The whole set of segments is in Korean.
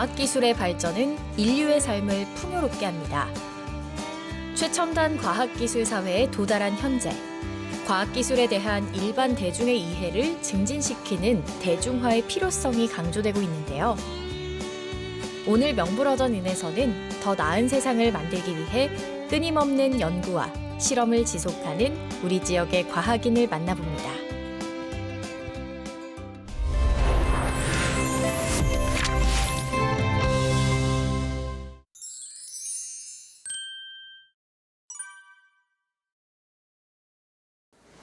과학기술의 발전은 인류의 삶을 풍요롭게 합니다. 최첨단 과학기술 사회에 도달한 현재, 과학기술에 대한 일반 대중의 이해를 증진시키는 대중화의 필요성이 강조되고 있는데요. 오늘 명불허전인에서는 더 나은 세상을 만들기 위해 끊임없는 연구와 실험을 지속하는 우리 지역의 과학인을 만나봅니다.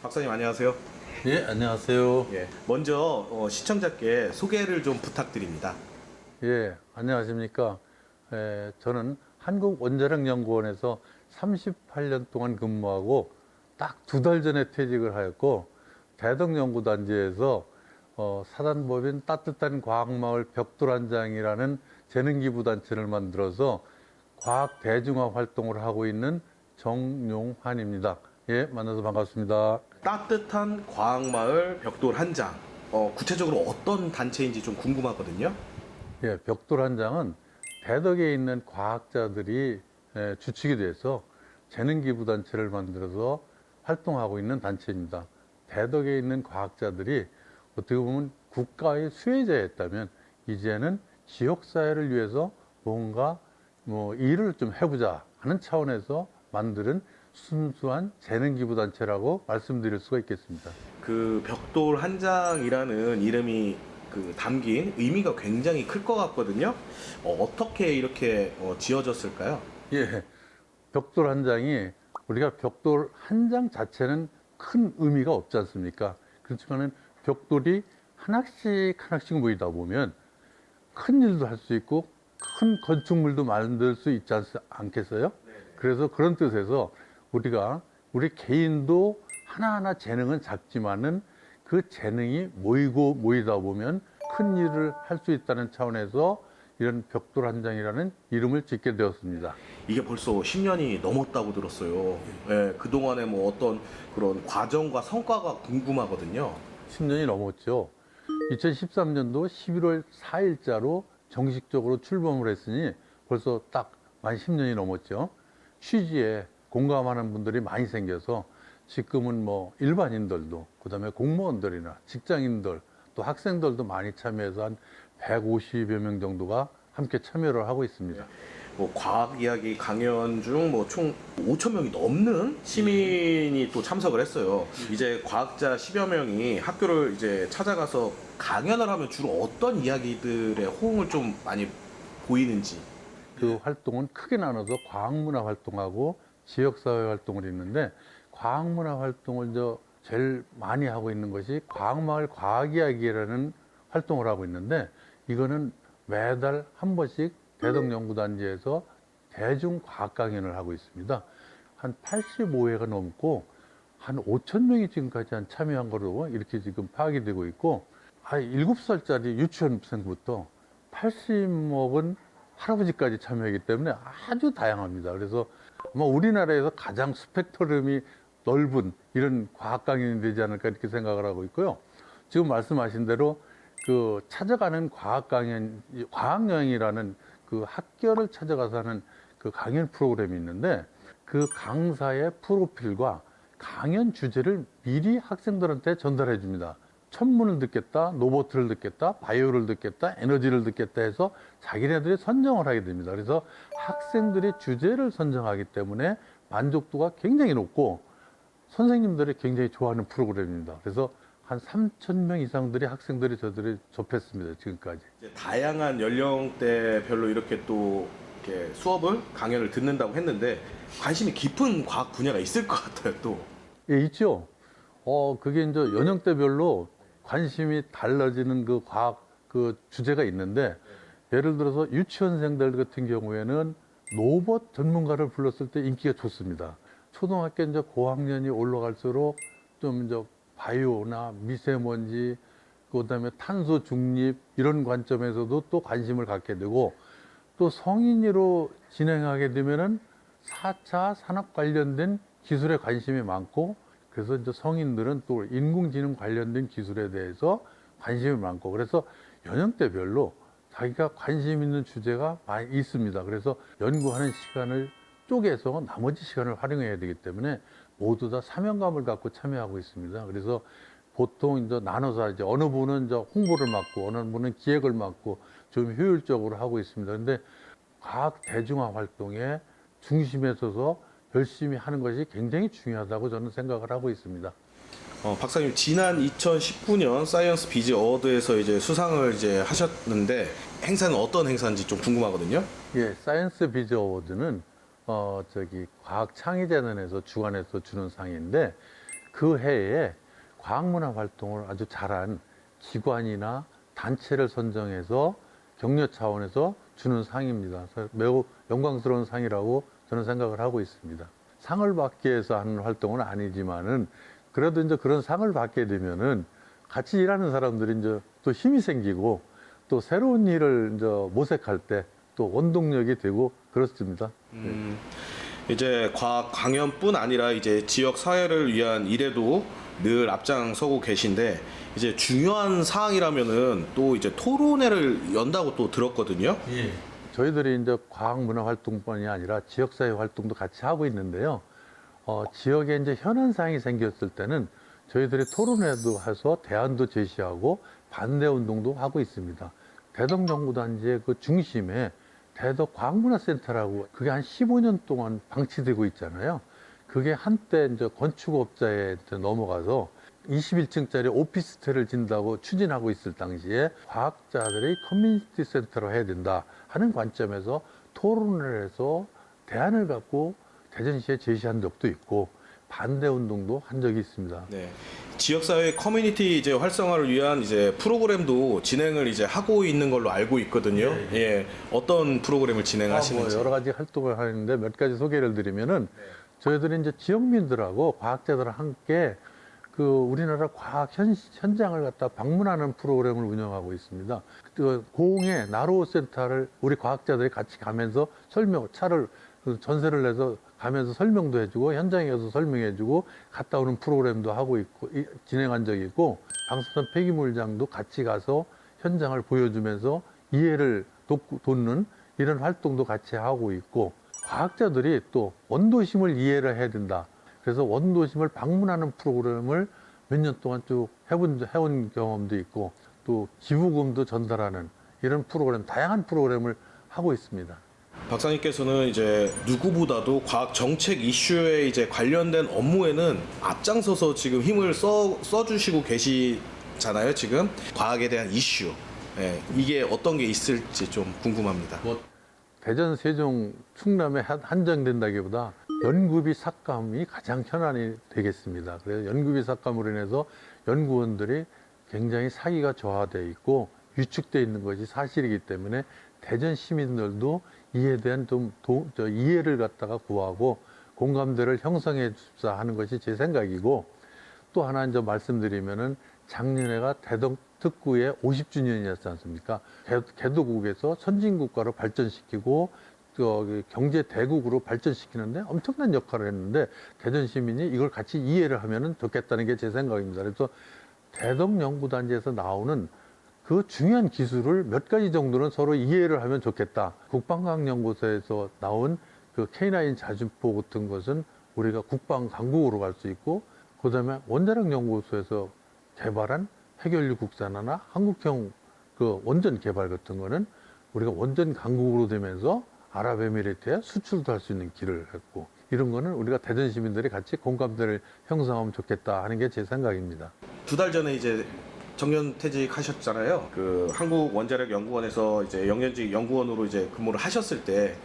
박사님 안녕하세요. 예, 안녕하세요. 예, 먼저 시청자께 소개를 좀 부탁드립니다. 예, 안녕하십니까. 저는 한국원자력연구원에서 38년 동안 근무하고 딱 2달 전에 퇴직을 하였고, 대덕연구단지에서 사단법인 따뜻한 과학마을 벽돌한장이라는 재능기부단체를 만들어서 과학 대중화 활동을 하고 있는 정용환입니다. 예, 만나서 반갑습니다. 따뜻한 과학마을 벽돌 한 장. 구체적으로 어떤 단체인지 좀 궁금하거든요. 예, 벽돌한장은 대덕에 있는 과학자들이 주축이 돼서 재능기부단체를 만들어서 활동하고 있는 단체입니다. 대덕에 있는 과학자들이 어떻게 보면 국가의 수혜자였다면 이제는 지역사회를 위해서 뭔가 일을 좀 해보자 하는 차원에서 만드는 순수한 재능기부단체라고 말씀드릴 수가 있겠습니다. 그 벽돌 한 장이라는 이름이 담긴 의미가 굉장히 클 것 같거든요. 어떻게 이렇게 지어졌을까요? 예, 벽돌 한 장이 우리가 벽돌 한 장 자체는 큰 의미가 없지 않습니까? 그렇지만은 벽돌이 하나씩 하나씩 모이다 보면 큰 일도 할 수 있고 큰 건축물도 만들 수 있지 않겠어요? 그래서 그런 뜻에서 우리 개인도 하나하나 재능은 작지만은 그 재능이 모이다 보면 큰 일을 할 수 있다는 차원에서 이런 벽돌 한 장이라는 이름을 짓게 되었습니다. 이게 벌써 10년이 넘었다고 들었어요. 예, 그동안에 어떤 그런 과정과 성과가 궁금하거든요. 10년이 넘었죠. 2013년도 11월 4일자로 정식적으로 출범을 했으니 벌써 딱 만 10년이 넘었죠. 취지에 공감하는 분들이 많이 생겨서 지금은 일반인들도, 그다음에 공무원들이나 직장인들, 또 학생들도 많이 참여해서 한 150여 명 정도가 함께 참여를 하고 있습니다. 과학 이야기 강연 중 총 5천 명이 넘는 시민이 또 참석을 했어요. 이제 과학자 10여 명이 학교를 이제 찾아가서 강연을 하면 주로 어떤 이야기들의 호응을 좀 많이 보이는지. 그 활동은 크게 나눠서 과학문화 활동하고 지역사회 활동을 있는데, 과학문화 활동을 제일 많이 하고 있는 것이 과학마을 과학이야기라는 활동을 하고 있는데, 이거는 매달 한 번씩 대덕연구단지에서 대중과학 강연을 하고 있습니다. 한 85회가 넘고 한 5천 명이 지금까지 참여한 거로 이렇게 지금 파악이 되고 있고, 7살짜리 유치원생부터 80먹은 할아버지까지 참여하기 때문에 아주 다양합니다. 그래서 아마 우리나라에서 가장 스펙트럼이 넓은 이런 과학 강연이 되지 않을까 이렇게 생각을 하고 있고요. 지금 말씀하신 대로 찾아가는 과학여행이라는 그 학교를 찾아가서 하는 그 강연 프로그램이 있는데, 그 강사의 프로필과 강연 주제를 미리 학생들한테 전달해 줍니다. 천문을 듣겠다, 로봇을 듣겠다, 바이오를 듣겠다, 에너지를 듣겠다 해서 자기네들이 선정을 하게 됩니다. 그래서 학생들이 주제를 선정하기 때문에 만족도가 굉장히 높고 선생님들이 굉장히 좋아하는 프로그램입니다. 그래서 한 3,000명 이상들이 학생들이 저들이 접했습니다. 지금까지. 다양한 연령대별로 이렇게 또 이렇게 수업을 강연을 듣는다고 했는데 관심이 깊은 과학 분야가 있을 것 같아요. 또. 예, 있죠. 그게 이제 연령대별로 관심이 달라지는 그 과학 주제가 있는데, 예를 들어서 유치원생들 같은 경우에는 로봇 전문가를 불렀을 때 인기가 좋습니다. 초등학교 이제 고학년이 올라갈수록 좀 이제 바이오나 미세먼지, 그다음에 탄소 중립 이런 관점에서도 또 관심을 갖게 되고, 또 성인으로 진행하게 되면은 4차 산업 관련된 기술에 관심이 많고, 그래서 이제 성인들은 또 인공지능 관련된 기술에 대해서 관심이 많고, 그래서 연령대별로 자기가 관심 있는 주제가 많이 있습니다. 그래서 연구하는 시간을 쪼개서 나머지 시간을 활용해야 되기 때문에 모두 다 사명감을 갖고 참여하고 있습니다. 그래서 보통 이제 나눠서 이제 어느 분은 이제 홍보를 맡고 어느 분은 기획을 맡고 좀 효율적으로 하고 있습니다. 근데 과학 대중화 활동의 중심에 서서 열심히 하는 것이 굉장히 중요하다고 저는 생각을 하고 있습니다. 박사님 지난 2019년 사이언스 비즈 어워드에서 이제 수상을 이제 하셨는데 행사는 어떤 행사인지 좀 궁금하거든요. 예, 사이언스 비즈 어워드는 과학 창의재단에서 주관해서 주는 상인데 그 해에 과학문화 활동을 아주 잘한 기관이나 단체를 선정해서 격려 차원에서 주는 상입니다. 그래서 매우 영광스러운 상이라고 저는 생각을 하고 있습니다. 상을 받기 위해서 하는 활동은 아니지만은 그래도 이제 그런 상을 받게 되면은 같이 일하는 사람들이 이제 또 힘이 생기고 또 새로운 일을 이제 모색할 때 또 원동력이 되고 그렇습니다. 이제 과학 강연뿐 아니라 이제 지역 사회를 위한 일에도 늘 앞장서고 계신데 이제 중요한 사항이라면은 또 이제 토론회를 연다고 또 들었거든요. 예. 저희들이 이제 과학 문화 활동뿐이 아니라 지역 사회 활동도 같이 하고 있는데요. 지역에 이제 현안 사항이 생겼을 때는 저희들이 토론회도 해서 대안도 제시하고 반대 운동도 하고 있습니다. 대덕연구단지의 그 중심에 대덕 과학문화센터라고 그게 한 15년 동안 방치되고 있잖아요. 그게 한때 이제 건축업자에 넘어가서 21층짜리 오피스텔을 짓는다고 추진하고 있을 당시에 과학자들의 커뮤니티 센터로 해야 된다 하는 관점에서 토론을 해서 대안을 갖고 대전시에 제시한 적도 있고 반대 운동도 한 적이 있습니다. 네. 지역사회 커뮤니티 이제 활성화를 위한 이제 프로그램도 진행을 이제 하고 있는 걸로 알고 있거든요. 네. 예. 어떤 프로그램을 진행하시는지. 여러 가지 활동을 하는데 몇 가지 소개를 드리면은 저희들이 이제 지역민들하고 과학자들과 함께 그 우리나라 과학 현장을 갖다 방문하는 프로그램을 운영하고 있습니다. 그 고흥의 나로호 센터를 우리 과학자들이 같이 가면서 차를 전세를 내서 가면서 설명도 해주고 현장에 가서 설명해주고 갔다 오는 프로그램도 하고 있고 진행한 적이 있고 방사선 폐기물장도 같이 가서 현장을 보여주면서 이해를 돕는 이런 활동도 같이 하고 있고 과학자들이 또 원도심을 이해를 해야 된다. 그래서 원도심을 방문하는 프로그램을 몇 년 동안 쭉 해온 경험도 있고 또 기부금도 전달하는 이런 프로그램, 다양한 프로그램을 하고 있습니다. 박사님께서는 이제 누구보다도 과학 정책 이슈에 이제 관련된 업무에는 앞장서서 지금 힘을 써주시고 계시잖아요. 지금 과학에 대한 이슈. 예, 이게 어떤 게 있을지 좀 궁금합니다. 대전, 세종, 충남에 한정된다기보다 연구비 삭감이 가장 현안이 되겠습니다. 그래서 연구비 삭감으로 인해서 연구원들이 굉장히 사기가 저하되어 있고 위축되어 있는 것이 사실이기 때문에 대전 시민들도 이에 대한 이해를 갖다가 구하고 공감대를 형성해 줍사 하는 것이 제 생각이고 또 하나 이제 말씀드리면은 작년에가 대덕 특구의 50주년이었지 않습니까? 개도국에서 선진국가로 발전시키고 경제 대국으로 발전시키는데 엄청난 역할을 했는데 대전 시민이 이걸 같이 이해를 하면 좋겠다는 게 제 생각입니다. 그래서 대덕연구단지에서 나오는 그 중요한 기술을 몇 가지 정도는 서로 이해를 하면 좋겠다. 국방과학연구소에서 나온 그 K9 자주포 같은 것은 우리가 국방 강국으로 갈 수 있고 그다음에 원자력연구소에서 개발한 해결유 국산화나 한국형 그 원전 개발 같은 거는 우리가 원전 강국으로 되면서 아랍에미리트에 수출도 할 수 있는 길을 했고 이런 거는 우리가 대전 시민들이 같이 공감대를 형성하면 좋겠다 하는 게 제 생각입니다. 2달 전에 이제 정년 퇴직하셨잖아요. 그 한국원자력연구원에서 이제 영년직 연구원으로 이제 근무를 하셨을 때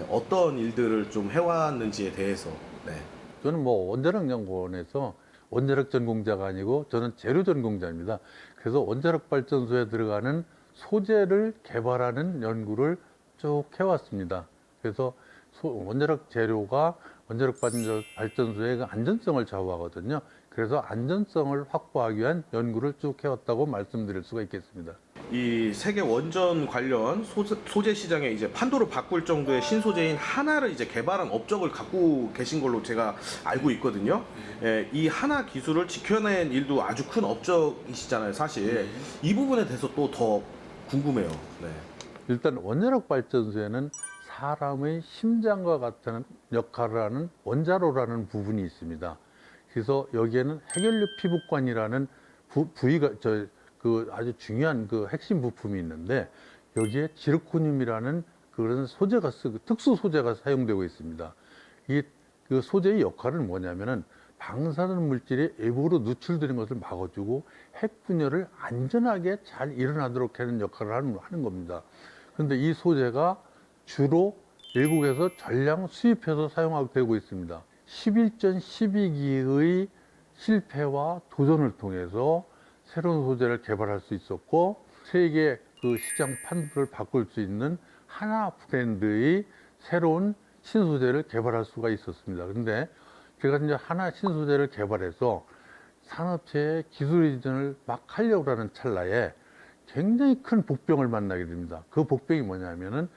어떤 일들을 좀 해왔는지에 대해서. 네. 저는 원자력연구원에서 원자력 전공자가 아니고 저는 재료 전공자입니다. 그래서 원자력 발전소에 들어가는 소재를 개발하는 연구를 쭉 해왔습니다. 그래서 원자력 재료가 원자력 발전소의 그 안전성을 좌우하거든요. 그래서 안전성을 확보하기 위한 연구를 쭉 해왔다고 말씀드릴 수가 있겠습니다. 이 세계 원전 관련 소재 시장에 이제 판도를 바꿀 정도의 신소재인 하나를 이제 개발한 업적을 갖고 계신 걸로 제가 알고 있거든요. 예, 이 하나 기술을 지켜낸 일도 아주 큰 업적이시잖아요, 사실. 이 부분에 대해서 또 더 궁금해요. 네. 일단 원자력 발전소에는 사람의 심장과 같은 역할을 하는 원자로라는 부분이 있습니다. 그래서 여기에는 해결류 피복관이라는 부위가 아주 중요한 그 핵심 부품이 있는데 여기에 지르코늄이라는 그런 소재가 특수 소재가 사용되고 있습니다. 이 그 소재의 역할은 뭐냐면은 방사능 물질이 외부로 누출되는 것을 막아주고 핵 분열을 안전하게 잘 일어나도록 하는 역할을 하는 겁니다. 그런데 이 소재가 주로 외국에서 전량 수입해서 사용되고 있습니다. 11전 12기의 실패와 도전을 통해서 새로운 소재를 개발할 수 있었고 세계 그 시장 판도를 바꿀 수 있는 하나 브랜드의 새로운 신소재를 개발할 수가 있었습니다. 그런데 제가 이제 하나 신소재를 개발해서 산업체의 기술 이전을 막 하려고 하는 찰나에 굉장히 큰 복병을 만나게 됩니다. 그 복병이 뭐냐면은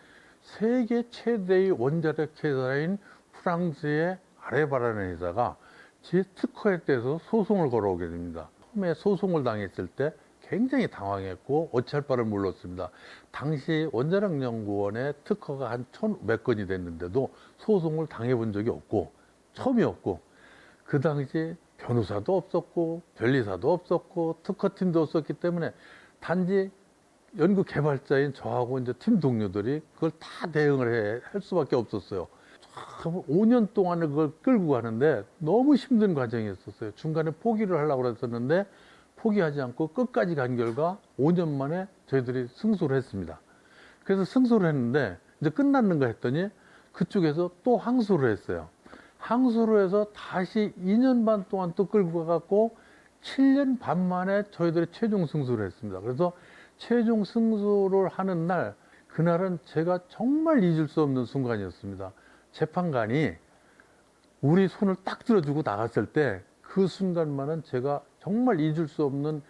세계 최대의 원자력 회사인 프랑스의 아레바라는 회사가 제 특허에 대해서 소송을 걸어오게 됩니다. 처음에 소송을 당했을 때 굉장히 당황했고 어찌할 바를 몰랐습니다. 당시 원자력연구원의 특허가 한 1,500 건이 됐는데도 소송을 당해본 적이 없고 처음이었고 그 당시 변호사도 없었고 변리사도 없었고 특허팀도 없었기 때문에 단지 연구 개발자인 저하고 이제 팀 동료들이 그걸 다 대응을 할 수밖에 없었어요. 5년 동안을 그걸 끌고 가는데 너무 힘든 과정이었어요. 중간에 포기를 하려고 했었는데 포기하지 않고 끝까지 간 결과 5년 만에 저희들이 승소를 했습니다. 그래서 승소를 했는데 이제 끝났는가 했더니 그쪽에서 또 항소를 했어요. 항소를 해서 다시 2년 반 동안 또 끌고 가갖고 7년 반 만에 저희들이 최종 승소를 했습니다. 그래서 최종 승소를 하는 날, 그날은 제가 정말 잊을 수 없는 순간이었습니다. 재판관이 우리 손을 딱 들어주고 나갔을 때 그 순간만은 제가 정말 잊을 수 없는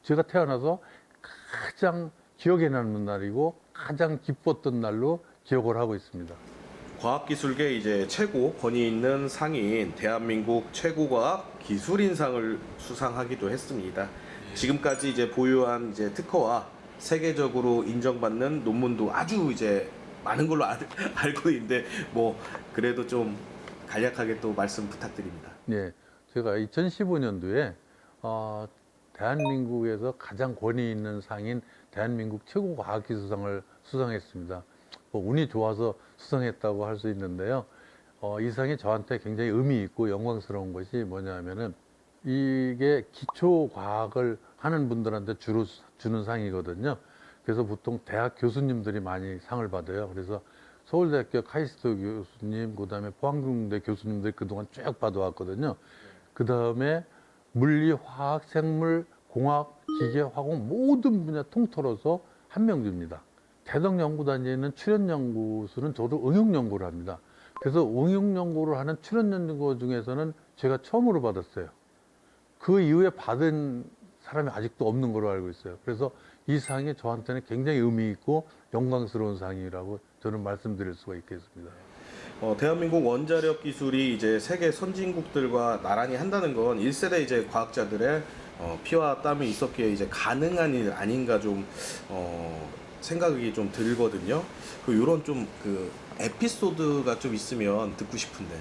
제가 태어나서 가장 기억에 남는 날이고 가장 기뻤던 날로 기억을 하고 있습니다. 과학기술계 이제 최고 권위 있는 상인 대한민국 최고과학 기술인상을 수상하기도 했습니다. 지금까지 이제 보유한 이제 특허와 세계적으로 인정받는 논문도 아주 이제 많은 걸로 알고 있는데 뭐 그래도 좀 간략하게 또 말씀 부탁드립니다. 네, 제가 2015년도에 대한민국에서 가장 권위 있는 상인 대한민국 최고 과학기술상을 수상했습니다. 뭐 운이 좋아서 수상했다고 할 수 있는데요. 이 상이 저한테 굉장히 의미 있고 영광스러운 것이 뭐냐면은 이게 기초 과학을 하는 분들한테 주로 주는 상이거든요. 그래서 보통 대학 교수님들이 많이 상을 받아요. 그래서 서울대학교 카이스트 교수님, 그 다음에 포항공대 교수님들 그동안 쭉 받아왔거든요. 그 다음에 물리, 화학, 생물, 공학, 기계, 화공 모든 분야 통틀어서 한 명 줍니다. 대덕연구단지에 있는 출연연구소는 저도 응용연구를 합니다. 그래서 응용연구를 하는 출연연구 중에서는 제가 처음으로 받았어요. 그 이후에 받은 사람이 아직도 없는 걸로 알고 있어요. 그래서 이 상이 저한테는 굉장히 의미 있고 영광스러운 상이라고 저는 말씀드릴 수가 있겠습니다. 대한민국 원자력 기술이 이제 세계 선진국들과 나란히 한다는 건 1세대 이제 과학자들의 피와 땀이 있었기에 이제 가능한 일 아닌가 좀 생각이 좀 들거든요. 이런 좀 그 에피소드가 좀 있으면 듣고 싶은데.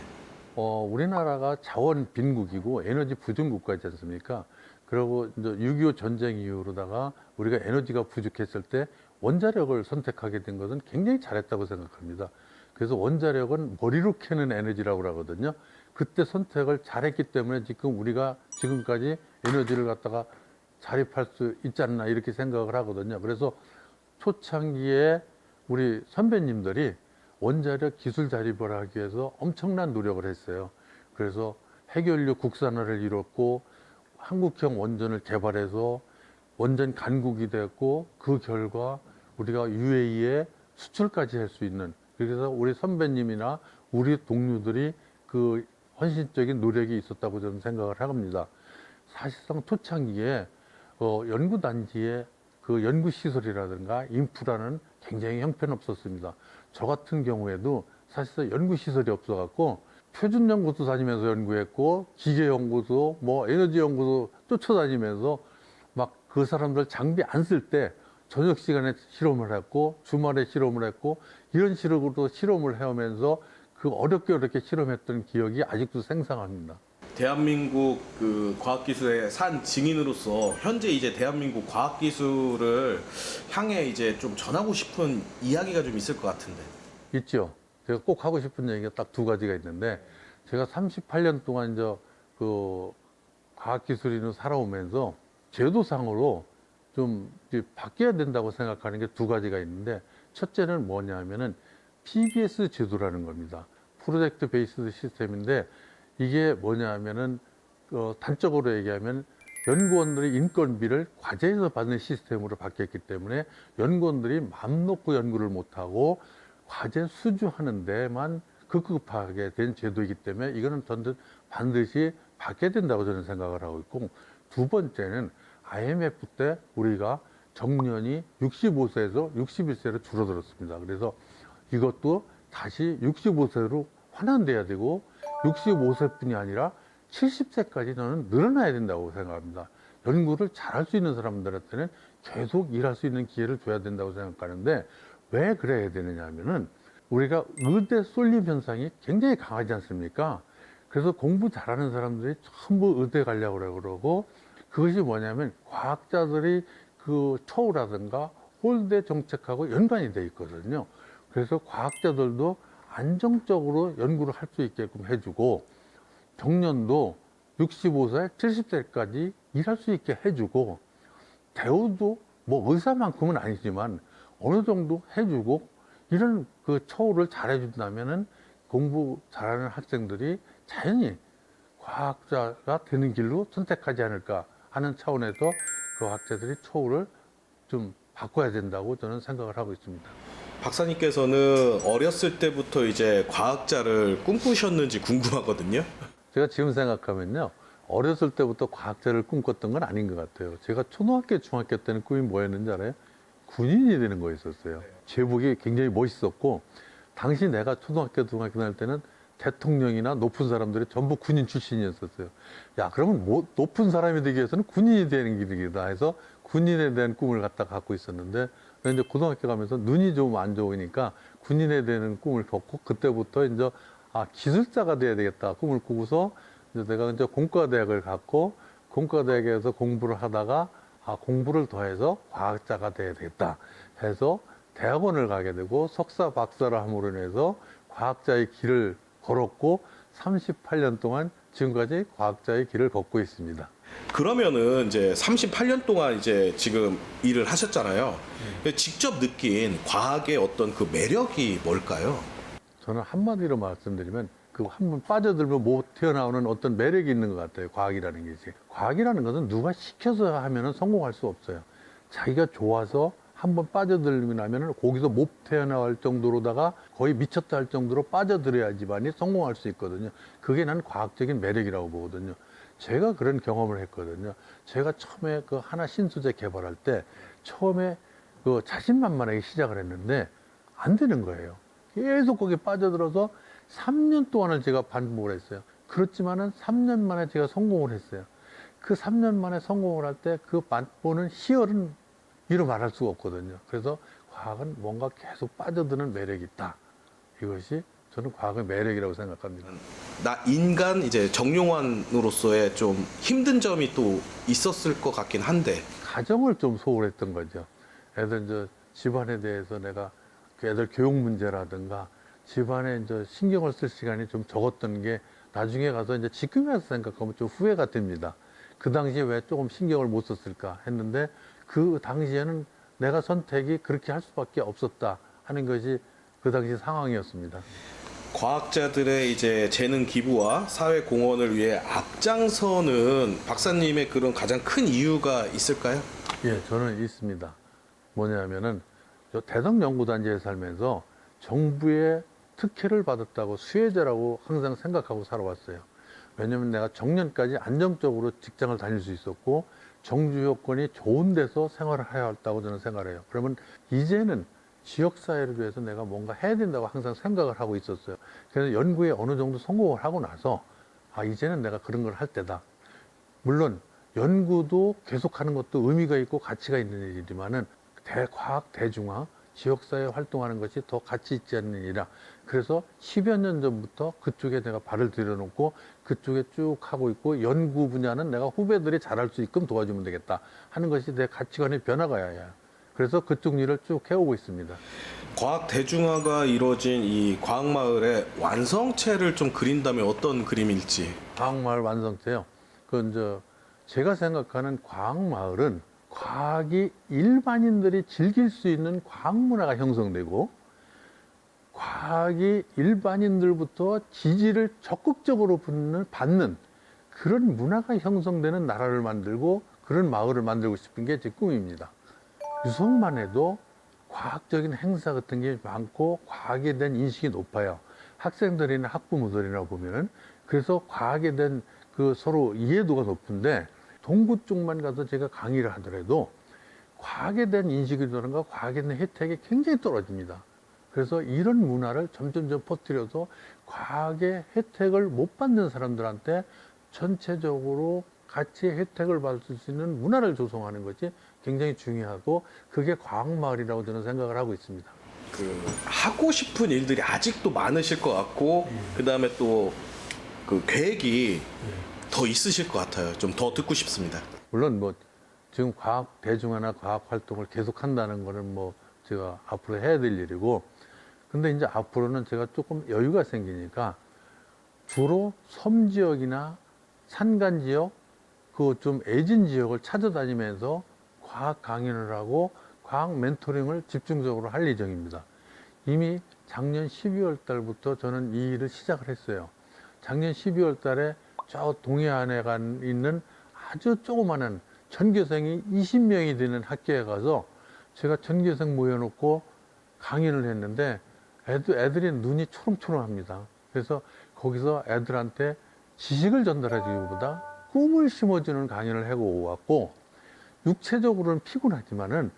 우리나라가 자원 빈국이고 에너지 부족 국가지 않습니까? 그리고 이제 6.25 전쟁 이후로다가 우리가 에너지가 부족했을 때 원자력을 선택하게 된 것은 굉장히 잘했다고 생각합니다. 그래서 원자력은 머리로 캐는 에너지라고 하거든요. 그때 선택을 잘했기 때문에 지금 우리가 지금까지 에너지를 갖다가 자립할 수 있지 않나 이렇게 생각을 하거든요. 그래서 초창기에 우리 선배님들이 원자력 기술 자립을 하기 위해서 엄청난 노력을 했어요. 그래서 해결류 국산화를 이뤘고 한국형 원전을 개발해서 원전 간국이 됐고 그 결과 우리가 UAE에 수출까지 할 수 있는, 그래서 우리 선배님이나 우리 동료들이 그 헌신적인 노력이 있었다고 저는 생각을 합니다. 사실상 초창기에 연구단지의 그 연구시설이라든가 인프라는 굉장히 형편없었습니다. 저 같은 경우에도 사실상 연구시설이 없어갖고 표준연구소 다니면서 연구했고 기계연구소, 뭐 에너지연구소 쫓아다니면서 막 그 사람들 장비 안 쓸 때 저녁 시간에 실험을 했고 주말에 실험을 했고 이런 식으로 실험을 해오면서 그 어렵게 실험했던 기억이 아직도 생생합니다. 대한민국 그 과학기술의 산 증인으로서 현재 이제 대한민국 과학기술을 향해 이제 좀 전하고 싶은 이야기가 좀 있을 것 같은데. 있죠. 제가 꼭 하고 싶은 얘기가 딱 두 가지가 있는데 제가 38년 동안 그 과학기술인으로 살아오면서 제도상으로 좀 이제 바뀌어야 된다고 생각하는 게 두 가지가 있는데 첫째는 뭐냐면은 PBS 제도라는 겁니다. 프로젝트 베이스드 시스템인데 이게 뭐냐면은 단적으로 얘기하면 연구원들의 인건비를 과제에서 받는 시스템으로 바뀌었기 때문에 연구원들이 마음 놓고 연구를 못하고 과제 수주하는 데만 급급하게 된 제도이기 때문에 이거는 반드시 바뀌어야 된다고 저는 생각을 하고 있고 두 번째는 IMF 때 우리가 정년이 65세에서 61세로 줄어들었습니다. 그래서 이것도 다시 65세로 환원돼야 되고 65세뿐이 아니라 70세까지 저는 늘어나야 된다고 생각합니다. 연구를 잘할 수 있는 사람들한테는 계속 일할 수 있는 기회를 줘야 된다고 생각하는데 왜 그래야 되느냐 하면은 우리가 의대 쏠림 현상이 굉장히 강하지 않습니까? 그래서 공부 잘하는 사람들이 전부 의대 가려고 그러고 그것이 뭐냐면 과학자들이 그 처우라든가 홀대 정책하고 연관이 돼 있거든요. 그래서 과학자들도 안정적으로 연구를 할 수 있게끔 해주고 정년도 65세, 70세까지 일할 수 있게 해주고 대우도 뭐 의사만큼은 아니지만 어느 정도 해주고 이런 그 처우를 잘해준다면은 공부 잘하는 학생들이 자연히 과학자가 되는 길로 선택하지 않을까 하는 차원에서 그 학자들이 처우를 좀 바꿔야 된다고 저는 생각을 하고 있습니다. 박사님께서는 어렸을 때부터 이제 과학자를 꿈꾸셨는지 궁금하거든요. 제가 지금 생각하면요. 어렸을 때부터 과학자를 꿈꿨던 건 아닌 것 같아요. 제가 초등학교, 중학교 때는 꿈이 뭐였는지 알아요? 군인이 되는 거였었어요. 제복이 굉장히 멋있었고 당시 내가 초등학교, 중학교 다닐 때는 대통령이나 높은 사람들이 전부 군인 출신이었었어요. 야, 그러면 뭐 높은 사람이 되기 위해서는 군인이 되는 길이다 해서 군인에 대한 꿈을 갖고 있었는데 이제 고등학교 가면서 눈이 좀 안 좋으니까 군인에 대한 꿈을 꿨고 그때부터 이제 기술자가 돼야 되겠다 꿈을 꾸고서 이제 내가 이제 공과대학을 갔고 공과대학에서 공부를 하다가 공부를 더해서 과학자가 돼야 되겠다 해서 대학원을 가게 되고 석사 박사를 함으로 인해서 과학자의 길을 걸었고 38년 동안 지금까지 과학자의 길을 걷고 있습니다. 그러면은 이제 38년 동안 이제 지금 일을 하셨잖아요. 직접 느낀 과학의 어떤 그 매력이 뭘까요? 저는 한마디로 말씀드리면 그 한 번 빠져들면 못 튀어나오는 어떤 매력이 있는 것 같아요. 과학이라는 것이. 과학이라는 것은 누가 시켜서 하면은 성공할 수 없어요. 자기가 좋아서 한 번 빠져들면 하면은 거기서 못 태어나갈 정도로다가 거의 미쳤다 할 정도로 빠져들어야지만이 성공할 수 있거든요. 그게 난 과학적인 매력이라고 보거든요. 제가 그런 경험을 했거든요. 제가 처음에 그 하나 신소재 개발할 때 처음에 그 자신만만하게 시작을 했는데 안 되는 거예요. 계속 거기에 빠져들어서 3년 동안을 제가 반복을 했어요. 그렇지만은 3년 만에 제가 성공을 했어요. 그 3년 만에 성공을 할 때 그 맛보는 희열은 이루 말할 수가 없거든요. 그래서 과학은 뭔가 계속 빠져드는 매력이 있다. 이것이 저는 과학의 매력이라고 생각합니다. 나 인간 이제 정용환으로서의 좀 힘든 점이 또 있었을 것 같긴 한데 가정을 좀 소홀했던 거죠. 애들 이제 집안에 대해서 내가 그 애들 교육 문제라든가 집안에 이제 신경을 쓸 시간이 좀 적었던 게 나중에 가서 이제 지금 와서 생각하면 좀 후회가 됩니다. 그 당시에 왜 조금 신경을 못 썼을까 했는데 그 당시에는 내가 선택이 그렇게 할 수밖에 없었다 하는 것이 그 당시 상황이었습니다. 과학자들의 이제 재능 기부와 사회 공헌을 위해 앞장서는 박사님의 그런 가장 큰 이유가 있을까요? 예, 저는 있습니다. 뭐냐면은 저 대덕연구단지에 살면서 정부의 특혜를 받았다고 수혜자라고 항상 생각하고 살아왔어요. 왜냐면 내가 정년까지 안정적으로 직장을 다닐 수 있었고 정주 여건이 좋은 데서 생활을 해야 한다고 저는 생각해요. 그러면 이제는 지역사회를 위해서 내가 뭔가 해야 된다고 항상 생각을 하고 있었어요. 그래서 연구에 어느 정도 성공을 하고 나서 이제는 내가 그런 걸 할 때다. 물론 연구도 계속하는 것도 의미가 있고 가치가 있는 일이지만은 과학 대중화, 지역사회 활동하는 것이 더 가치 있지 않느니라. 그래서 10여 년 전부터 그쪽에 내가 발을 들여놓고 그쪽에 쭉 하고 있고, 연구 분야는 내가 후배들이 잘할 수 있게끔 도와주면 되겠다 하는 것이 내 가치관의 변화가야 해요. 그래서 그쪽 일을 쭉 해오고 있습니다. 과학 대중화가 이루어진 이 과학마을의 완성체를 좀 그린다면 어떤 그림일지. 과학마을 완성체요. 제가 생각하는 과학마을은 과학이 일반인들이 즐길 수 있는 과학 문화가 형성되고, 과학이 일반인들부터 지지를 적극적으로 받는 그런 문화가 형성되는 나라를 만들고, 그런 마을을 만들고 싶은 게 제 꿈입니다. 유성만 해도 과학적인 행사 같은 게 많고 과학에 대한 인식이 높아요. 학생들이나 학부모들이나 보면은. 그래서 과학에 대한 서로 이해도가 높은데, 동구 쪽만 가서 제가 강의를 하더라도 과학에 대한 인식이라든가 과학에 대한 혜택이 굉장히 떨어집니다. 그래서 이런 문화를 점점 퍼뜨려서 과학의 혜택을 못 받는 사람들한테 전체적으로 같이 혜택을 받을 수 있는 문화를 조성하는 것이 굉장히 중요하고, 그게 과학마을이라고 저는 생각을 하고 있습니다. 하고 싶은 일들이 아직도 많으실 것 같고, 그 다음에 또 계획이 더 있으실 것 같아요. 좀 더 듣고 싶습니다. 물론 지금 과학 대중화나 과학 활동을 계속 한다는 거는 제가 앞으로 해야 될 일이고, 근데 이제 앞으로는 제가 조금 여유가 생기니까 주로 섬 지역이나 산간 지역, 좀 애진 지역을 찾아다니면서 과학 강연을 하고 과학 멘토링을 집중적으로 할 예정입니다. 이미 작년 12월 달부터 저는 이 일을 시작을 했어요. 작년 12월 달에 저 동해안에 있는 아주 조그마한 전교생이 20명이 되는 학교에 가서 제가 전교생 모여놓고 강연을 했는데, 애들이 눈이 초롱초롱합니다. 그래서 거기서 애들한테 지식을 전달해주기보다 꿈을 심어주는 강연을 하고 왔고, 육체적으로는 피곤하지만은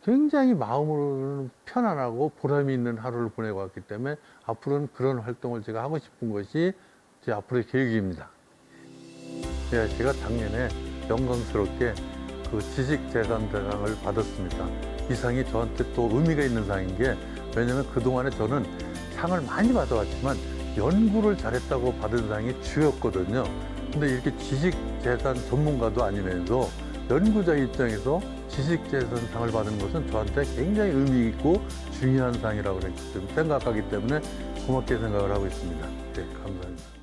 굉장히 마음으로는 편안하고 보람이 있는 하루를 보내고 왔기 때문에 앞으로는 그런 활동을 제가 하고 싶은 것이 제 앞으로의 계획입니다. 제가 작년에 영광스럽게 지식재산대상을 받았습니다. 이 상이 저한테 또 의미가 있는 상인 게, 왜냐면 그동안에 저는 상을 많이 받아왔지만 연구를 잘했다고 받은 상이 주였거든요. 근데 이렇게 지식재산 전문가도 아니면서 연구자 입장에서 지식재산상을 받은 것은 저한테 굉장히 의미 있고 중요한 상이라고 생각하기 때문에 고맙게 생각을 하고 있습니다. 네, 감사합니다.